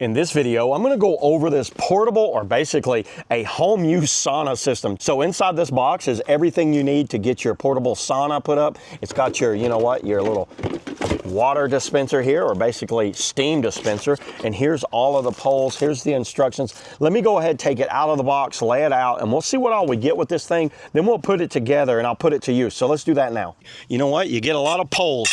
In this video, I'm gonna go over this portable, or basically a home use sauna system. So inside this box is everything you need to get your portable sauna put up. It's got your, you know what, your little water dispenser here, or basically steam dispenser. And here's all of the poles, here's the instructions. Let me go ahead, take it out of the box, lay it out, and we'll see what all we get with this thing. Then we'll put it together and I'll put it to use. So let's do that now. You know what, you get a lot of poles.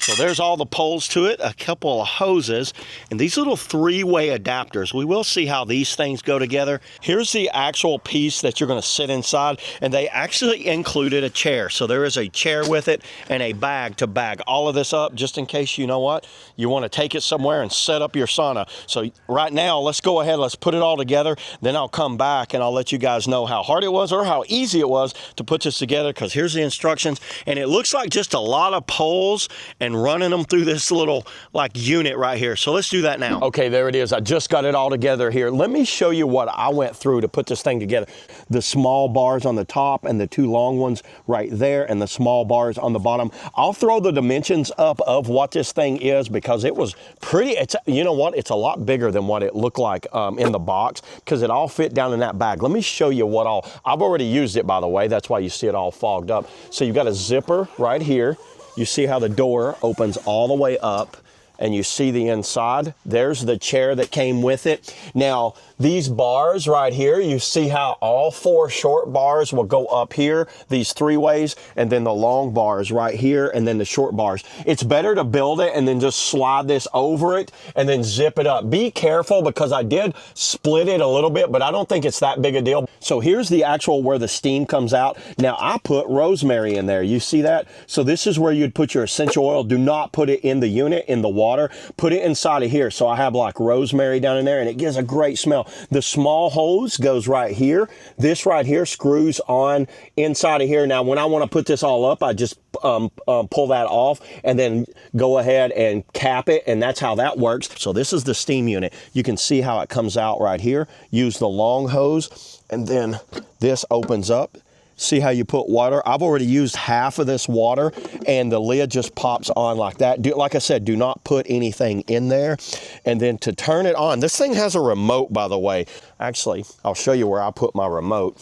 So there's all the poles to it, a couple of hoses, and these little three-way adapters. We will see how these things go together. Here's the actual piece that you're gonna sit inside, and they actually included a chair. So there is a chair with it and a bag to bag all of this up, just in case, you know what, you wanna take it somewhere and set up your sauna. So right now, let's go ahead, let's put it all together, then I'll come back and I'll let you guys know how hard it was or how easy it was to put this together, because here's the instructions, and it looks like just a lot of poles and running them through this little like unit right here. So let's do that now. Okay, there it is. I just got it all together here. Let me show you what I went through to put this thing together. The small bars on the top and the two long ones right there, and the small bars on the bottom. I'll throw the dimensions up of what this thing is, because it was pretty, it's, you know what, it's a lot bigger than what it looked like in the box, because it all fit down in that bag. Let me show you what all, I've already used it, by the way. That's why you see it all fogged up. So you've got a zipper right here. You see how the door opens all the way up, and you see the inside. There's the chair that came with it. Now, these bars right here, you see how all four short bars will go up here, these three ways, and then the long bars right here, and then the short bars. It's better to build it and then just slide this over it and then zip it up. Be careful, because I did split it a little bit, but I don't think it's that big a deal. So here's the actual where the steam comes out. Now, I put rosemary in there. You see that? So this is where you'd put your essential oil. Do not put it in the unit, in the water. Put it inside of here. So I have like rosemary down in there, and it gives a great smell. The small hose goes right here. This right here screws on inside of here. Now, when I want to put this all up, I just pull that off and then go ahead and cap it, and that's how that works. So this is the steam unit. You can see how it comes out right here. Use the long hose, and then this opens up. See how you put water? I've already used half of this water, and the lid just pops on like that. Like I said, do not put anything in there. And then to turn it on, this thing has a remote, by the way. Actually, I'll show you where I put my remote.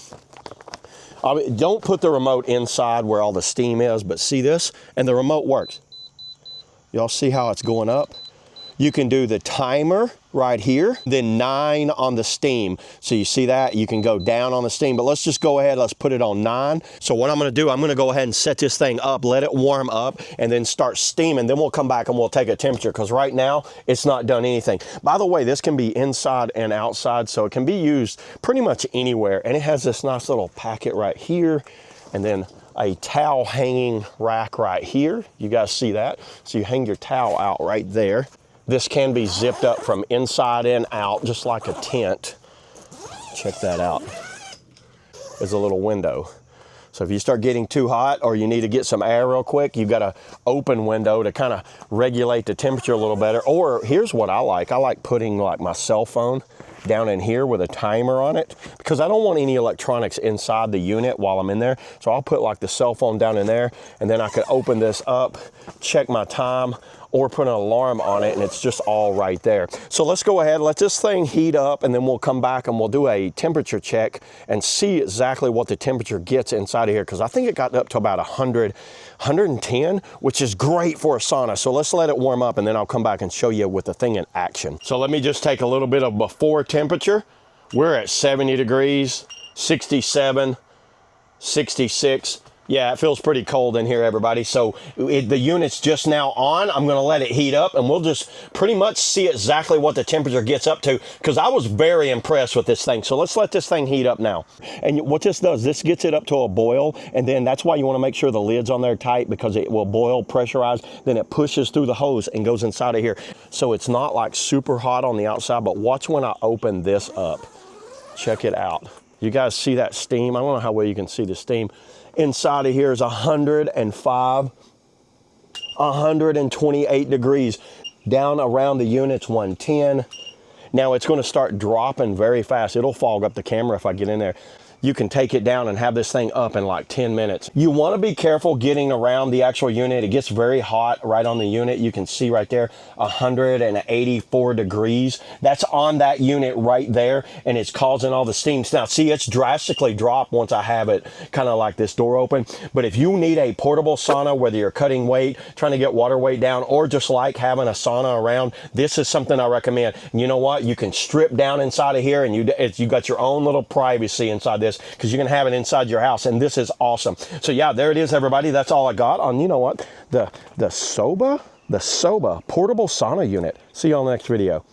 Don't put the remote inside where all the steam is, but see this? And the remote works. Y'all see how it's going up? You can do the timer right here, then 9 on the steam. So you see that? You can go down on the steam, but let's just go ahead, let's put it on 9. So what I'm gonna do, I'm gonna go ahead and set this thing up, let it warm up, and then start steaming. Then we'll come back and we'll take a temperature, because right now, it's not done anything. By the way, this can be inside and outside, so it can be used pretty much anywhere. And it has this nice little packet right here, and then a towel hanging rack right here. You guys see that? So you hang your towel out right there. This can be zipped up from inside and out, just like a tent. Check that out. There's a little window. So if you start getting too hot, or you need to get some air real quick, you've got an open window to kind of regulate the temperature a little better. Or here's what I like putting like my cell phone down in here with a timer on it, because I don't want any electronics inside the unit while I'm in there. So I'll put like the cell phone down in there, and then I could open this up, check my time, or put an alarm on it, and it's just all right there. So let's go ahead, let this thing heat up, and then we'll come back and we'll do a temperature check and see exactly what the temperature gets inside of here, because I think it got up to about 100, 110, which is great for a sauna. So let's let it warm up, and then I'll come back and show you with the thing in action. So let me just take a little bit of before temperature. We're at 70 degrees, 67, 66. Yeah, it feels pretty cold in here, everybody. So the unit's just now on. I'm gonna let it heat up, and we'll just pretty much see exactly what the temperature gets up to, because I was very impressed with this thing. So let's let this thing heat up now. And what this does, this gets it up to a boil, and then that's why you wanna make sure the lid's on there tight, because it will boil, pressurize, then it pushes through the hose and goes inside of here. So it's not like super hot on the outside, but watch when I open this up. Check it out. You guys see that steam? I don't know how well you can see the steam. Inside of here is 105, 128 degrees. Down around the unit's 110. Now it's going to start dropping very fast. It'll fog up the camera if I get in there. you can take it down and have this thing up in like 10 minutes. You want to be careful getting around the actual unit. It gets very hot right on the unit. You can see right there, 184 degrees. That's on that unit right there, and it's causing all the steams. Now, see, it's drastically dropped once I have it kind of like this door open. But if you need a portable sauna, whether you're cutting weight, trying to get water weight down, or just like having a sauna around, this is something I recommend. And you know what? You can strip down inside of here, and you got your own little privacy inside this, because you can have it inside your house, and this is awesome. So yeah, there it is, everybody. That's all I got on, you know what, the Sauba portable sauna unit. See you on the next video.